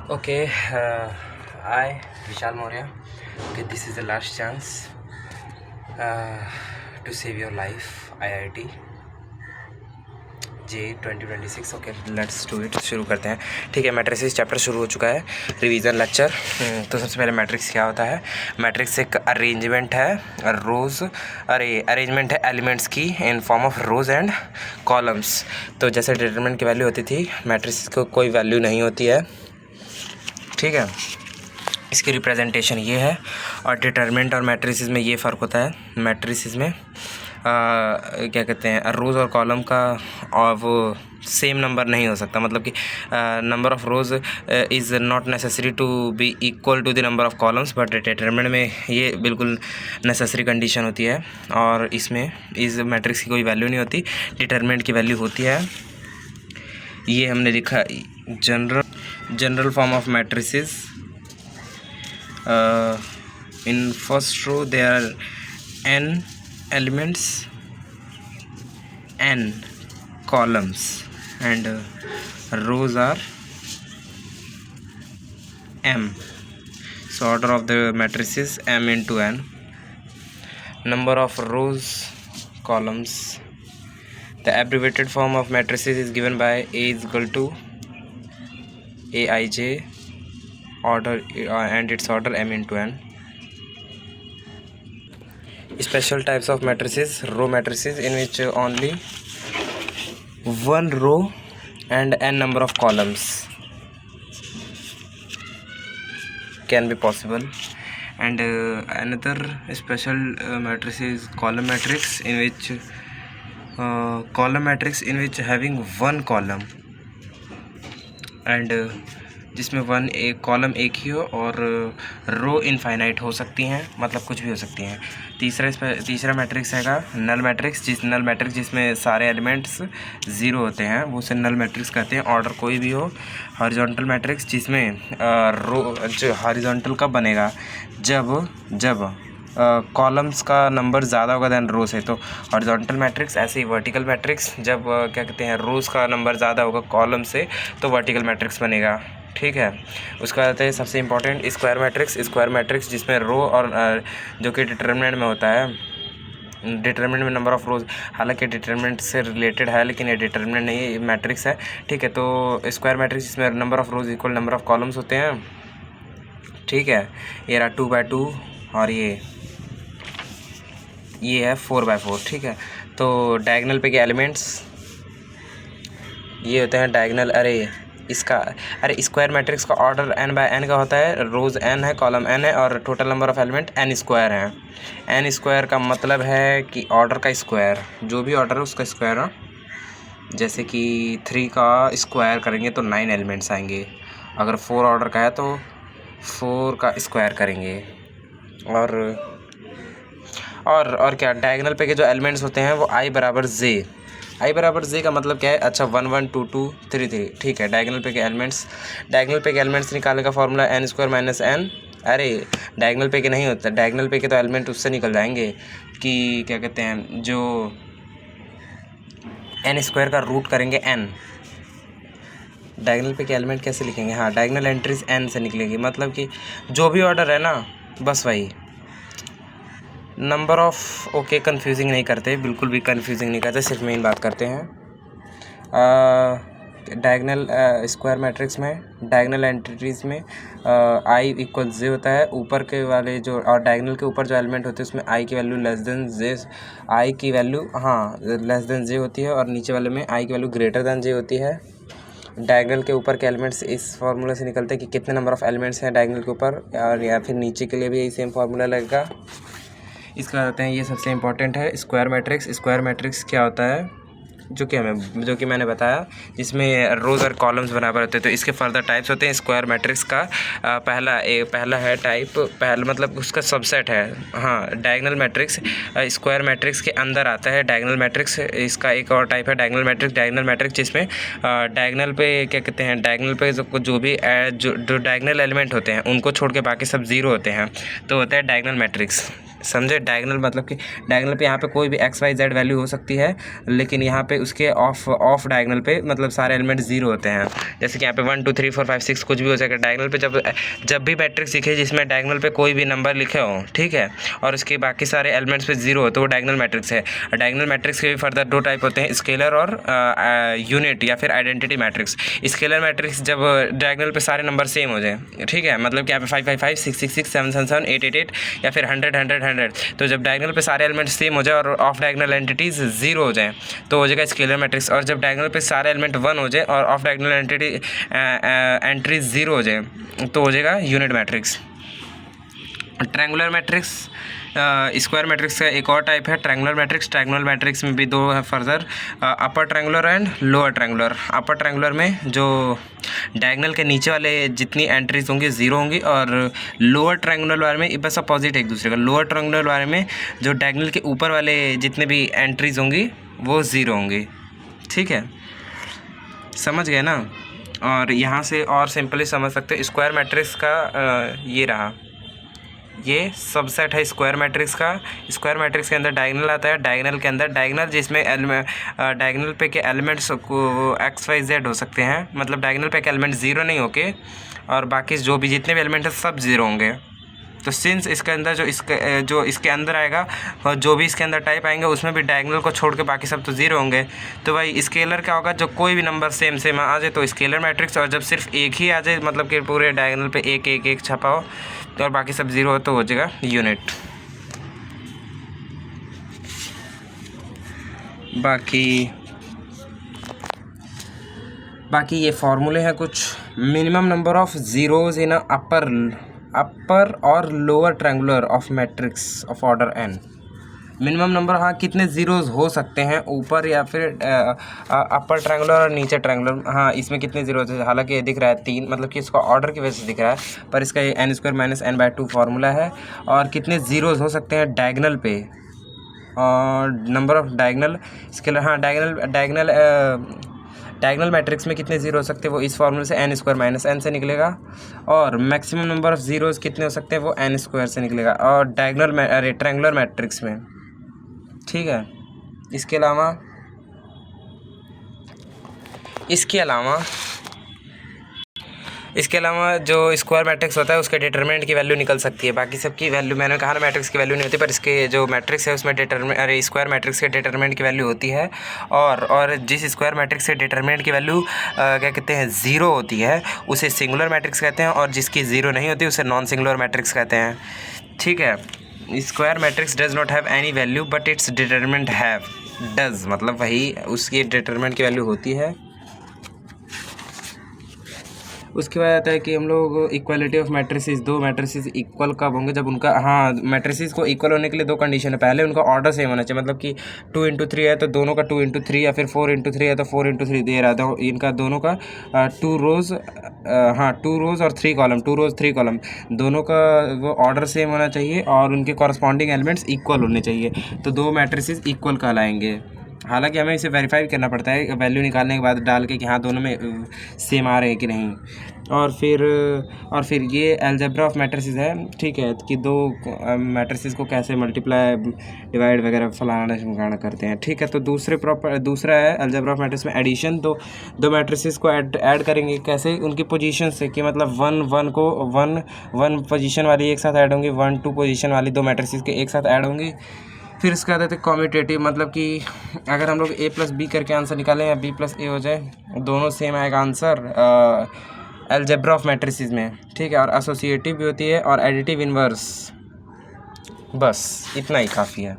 Okay, I, Vishal Maurya. Okay, this is the last chance to save your life. IIT J 2026. Okay, let's do it. शुरू करते हैं। ठीक है, matrix chapter शुरू हो चुका है, रिवीजन लेक्चर। तो सबसे पहले मैट्रिक्स क्या होता है। मैट्रिक्स एक अरेंजमेंट है रोज़, अरेंजमेंट है एलिमेंट्स की in form of rows and columns. तो जैसे डिटरमिनेंट की वैल्यू होती थी, मैट्रिक्स को कोई वैल्यू नहीं होती है। ठीक है, इसकी रिप्रेजेंटेशन ये है। और डिटरमिनेंट और मैट्रिसेस में ये फ़र्क होता है। मैट्रिसेस में क्या कहते हैं, रोज़ और कॉलम का वो सेम नंबर नहीं हो सकता। मतलब कि number of rows is not necessary to be equal to the number of columns, but determinant में ये बिल्कुल नेसेसरी कंडीशन होती है। और इसमें इस मैट्रिक्स की कोई वैल्यू नहीं होती, डिटरमिनेंट की वैल्यू होती है। ये हमने लिखा general form of matrices. In first row there are n elements, n columns, and rows are m. So order of the matrix is m into n. Number of rows, columns. The abbreviated form of matrices is given by A is equal to Aij order and its order m into n. Special types of matrices: row matrices, in which only one row and n number of columns can be possible. And another special matrix is column matrix, in which having one column and जिसमें एक column एक ही हो और रो infinite हो सकती हैं, मतलब कुछ भी हो सकती हैं। तीसरा मैट्रिक्स हैगा नल मैट्रिक्स, जिसमें सारे एलिमेंट्स ज़ीरो होते हैं, वो उसे नल मैट्रिक्स कहते हैं, ऑर्डर कोई भी हो। हॉरिजॉन्टल मैट्रिक्स, जिसमें रो जो हॉरिजॉन्टल कब बनेगा, जब कॉलम्स का नंबर ज़्यादा होगा दैन रोज है, तो हॉरिजॉन्टल मैट्रिक्स। ऐसे ही वर्टिकल मैट्रिक्स, जब क्या कहते हैं, रोज़ का नंबर ज़्यादा होगा कॉलम से, तो वर्टिकल मैट्रिक्स बनेगा। ठीक है, उसके बाद है सबसे इंपॉर्टेंट स्क्वायर मैट्रिक्स, जिसमें रो और जो कि डिटरमिनेंट में होता है। डिटरमिनेंट में नंबर ऑफ़ रोज़, हालांकि डिटरमिनेंट से रिलेटेड है, लेकिन ये डिटरमिनेंट नहीं है, ये मैट्रिक्स है। ठीक है, तो स्क्वायर मैट्रिक्स जिसमें number of rows equal number of columns होते हैं। ठीक है, ये रहा 2/2 और ये है 4/4। ठीक है, तो डायगोनल पे के एलिमेंट्स ये होते हैं डायगोनल। स्क्वायर मैट्रिक्स का ऑर्डर n/n का होता है, रोज़ n है, कॉलम n है, और total number of element n square है। n स्क्वायर का मतलब है कि ऑर्डर का स्क्वायर, जो भी ऑर्डर है उसका स्क्वायर है। जैसे कि 3 का स्क्वायर करेंगे तो 9 एलिमेंट्स आएंगे, अगर 4 ऑर्डर का है तो 4 का स्क्वायर करेंगे। और क्या, डायगोनल पे के जो एलिमेंट्स होते हैं वो i बराबर j का मतलब क्या है। अच्छा, 1 1 2 2 3 3। ठीक है, डायगोनल पे के एलिमेंट्स निकालने का formula n square minus n। अरे डायगोनल पे के नहीं होता, डायगोनल पे के तो एलिमेंट उससे निकल जाएंगे कि क्या कहते हैं, जो n स्क्वायर का रूट करेंगे n। डायगोनल पे के एलिमेंट कैसे लिखेंगे, हाँ, डायगोनल एंट्रीज n से निकलेंगी, मतलब कि जो भी ऑर्डर है ना, बस वही नंबर ऑफ़। ओके, कंफ्यूजिंग नहीं करते, बिल्कुल भी कंफ्यूजिंग नहीं करते, सिर्फ मेन बात करते हैं। डायगोनल स्क्वायर मैट्रिक्स में डायगोनल एंट्रीज में i इक्वल j होता है। ऊपर के वाले जो और डायगोनल के ऊपर जो एलिमेंट होते हैं उसमें i की वैल्यू लेस देन j होती है, और नीचे वाले में i की वैल्यू ग्रेटर देन j होती है। डायगोनल के ऊपर के एलिमेंट्स इस फार्मूला से निकलते हैं कि कितने नंबर ऑफ़ एलिमेंट्स हैं डायगोनल के ऊपर, और या फिर नीचे के लिए भी यही सेम फार्मूला लगेगा। इसका कहते हैं, ये सबसे इम्पोर्टेंट है स्क्वायर मैट्रिक्स क्या होता है, जो कि मैंने बताया, जिसमें रोज़ और कॉलम्स बराबर होते हैं। तो इसके फर्दर टाइप्स होते हैं। स्क्वायर मैट्रिक्स का पहला है टाइप, मतलब उसका सबसेट है, हाँ, डायगोनल मैट्रिक्स। स्क्वायर मैट्रिक्स के अंदर आता है डायगोनल मैट्रिक्स। इसका एक और टाइप है डायगोनल मैट्रिक्स, जिसमें डायगोनल पे क्या कहते हैं, डायगोनल पे जो भी जो डायगोनल एलिमेंट होते हैं उनको छोड़ के बाकी सब ज़ीरो होते हैं, तो होता है डायगोनल मैट्रिक्स। समझे। डायगोनल मतलब कि डायगोनल पे यहाँ पे कोई भी एक्स वाई जेड वैल्यू हो सकती है, लेकिन यहाँ पे उसके ऑफ डायगोनल पे मतलब सारे एलिमेंट जीरो होते हैं। जैसे कि यहाँ पे 1 2 3 4 5 6 कुछ भी हो सके। डायगोनल पे जब भी मैट्रिक्स लिखे जिसमें डायगोनल पे कोई भी नंबर लिखे हो, ठीक है, और उसके बाकी सारे एलिमेंट्स पे जीरो हो, तो वो डायगोनल मैट्रिक्स है। डायगोनल मैट्रिक्स के भी फर्दर दो टाइप होते हैं, स्केलर और यूनिट या फिर आइडेंटिटी मैट्रिक्स। स्केलर मैट्रिक्स जब डायगोनल पे सारे नंबर सेम हो जाए, ठीक है, मतलब कि यहाँ पे 5 5 5 6 6 6 7 7 7 8 8 8 या फिर 100 100 100, तो जब डायगोनल पे सारे एलिमेंट सेम हो जाए और ऑफ डायगोनल एंटिटीज जीरो हो जाए तो हो जाएगा स्केलर मैट्रिक्स। और जब डायगोनल पे सारे एलिमेंट 1 हो जाए और ऑफ डायगोनल एंट्रीज जीरो हो जाए तो हो जाएगा unit matrix. Triangular matrix square matrix का एक और टाइप है ट्रायंगुलर मैट्रिक्स। ट्रायंगुलर मैट्रिक्स में भी दो है further, upper triangular and lower triangular. Upper triangular में जो डायगोनल के नीचे वाले जितनी एंट्रीज होंगी जीरो होंगी, और लोअर ट्रायंगुलर वाले में बस अपोजिट एक दूसरे का। लोअर ट्रायंगुलर वाले में जो डायगोनल के ऊपर वाले जितने भी एंट्रीज होंगी वो ज़ीरो होंगी, ठीक है, समझ गए ना। और यहाँ से और सिंपली समझ सकते हैं स्क्वायर मैट्रिक्स का ये रहा, ये सबसेट है स्क्वायर मैट्रिक्स का। स्क्वायर मैट्रिक्स के अंदर डायगोनल आता है, डायगोनल के अंदर डायगोनल जिसमें डायगोनल पे के एलिमेंट्स को एक्स वाई जेड हो सकते हैं, मतलब डायगोनल पे के एलिमेंट ज़ीरो नहीं होके और बाकी जो भी जितने भी एलिमेंट हैं सब ज़ीरो होंगे। तो सिंस इसके अंदर जो इसके अंदर आएगा और जो भी इसके अंदर टाइप आएंगे उसमें भी डायगोनल को छोड़ के बाकी सब तो ज़ीरो होंगे। तो भाई स्केलर क्या होगा, जो कोई भी नंबर सेम सेम आ जाए तो स्केलर मैट्रिक्स, और जब सिर्फ एक ही आ जाए मतलब कि पूरे डायगोनल पे एक एक एक छपा हो और बाकी सब ज़ीरो हो तो हो जाएगा यूनिट। बाकी ये फॉर्मूले हैं कुछ। मिनिमम नंबर ऑफ ज़ीरोज़ इन अपर और lower triangular of matrix of order n। Minimum number, हाँ, कितने ज़ीरोज़ हो सकते हैं ऊपर या फिर अपर ट्रायंगुलर और नीचे ट्रायंगुलर, हाँ, इसमें कितने ज़ीरोज़ है। हालांकि ये दिख रहा है 3, मतलब कि इसका ऑर्डर की वजह से दिख रहा है, पर इसका ये n² - n/2 फार्मूला है। और कितने ज़ीरोज़ हो सकते हैं डायगोनल पे, और नंबर ऑफ डायगोनल स्केलर, हाँ, डायगोनल मैट्रिक्स में कितने ज़ीरो हो सकते हैं वो इस फार्मूले से n² - n से निकलेगा। और मैक्सिमम नंबर ऑफ़ ज़ीरोज़ कितने हो सकते हैं वो n² से निकलेगा, और ट्रायंगुलर मैट्रिक्स में, ठीक है। इसके अलावा जो स्क्वायर मैट्रिक्स होता है उसके डिटरमिनेंट की वैल्यू निकल सकती है। बाकी सब की वैल्यू, मैंने कहा ना मैट्रिक्स की वैल्यू नहीं होती, पर इसके जो मैट्रिक्स है उसमें स्क्वायर मैट्रिक्स के डिटरमिनेंट की वैल्यू होती है। और जिस स्क्वायर मैट्रिक्स के डिटरमिनेंट की वैल्यू क्या कहते हैं, ज़ीरो होती है, उसे सिंगुलर मैट्रिक्स कहते हैं, और जिसकी ज़ीरो नहीं होती उसे नॉन सिंगुलर मैट्रिक्स कहते हैं, ठीक है। Square matrix does not have any value but it's determinant have. Does मतलब वही उसकी डिटरमिनेंट की वैल्यू होती है। उसके बाद आता है कि हम लोग इक्वालिटी ऑफ मैट्रिसेस, दो मैट्रिसेस इक्वल कब होंगे, जब उनका, हाँ, मैट्रिसेस को इक्वल होने के लिए दो कंडीशन है। पहले उनका ऑर्डर सेम होना चाहिए, मतलब कि 2 × 3 है तो दोनों का 2 × 3, या फिर 4 × 3 है तो 4 × 3 दे रहा था, इनका दोनों का 2 रोज़ और 3 कॉलम, 2 रोज़ 3 कॉलम, दोनों का वो ऑर्डर सेम होना चाहिए और उनके कॉरस्पॉन्डिंग एलिमेंट्स इक्वल होने चाहिए, तो दो मैट्रिसेस इक्वल कहलाएंगे। हालांकि हमें इसे वेरीफाई करना पड़ता है वैल्यू निकालने के बाद डाल के कि हाँ दोनों में सेम आ रहे हैं कि नहीं। और फिर ये अलजेब्रा ऑफ मैट्रिसेस है, ठीक है, कि दो मैट्रिसेस को कैसे मल्टीप्लाई डिवाइड वगैरह फलाना ढिमकाना करते हैं, ठीक है। तो दूसरा है अलजेब्रा ऑफ मैट्रिक्स में एडिशन। दो मैट्रिसेस को ऐड करेंगे कैसे, उनकी पोजीशन से, कि मतलब 1 पोजीशन वाली एक साथ ऐड होंगी, 1 2 पोजीशन वाली दो मैट्रिसेस के एक साथ ऐड होंगी। फिर इसके बाद आते हैं कॉम्यूटेटिव, मतलब कि अगर हम लोग a + b करके आंसर निकालें या b + a हो जाए, दोनों सेम आएगा आंसर अलजेब्रा ऑफ मैट्रिसेस में, ठीक है। और एसोसिएटिव भी होती है और एडिटिव इन्वर्स, बस इतना ही काफ़ी है।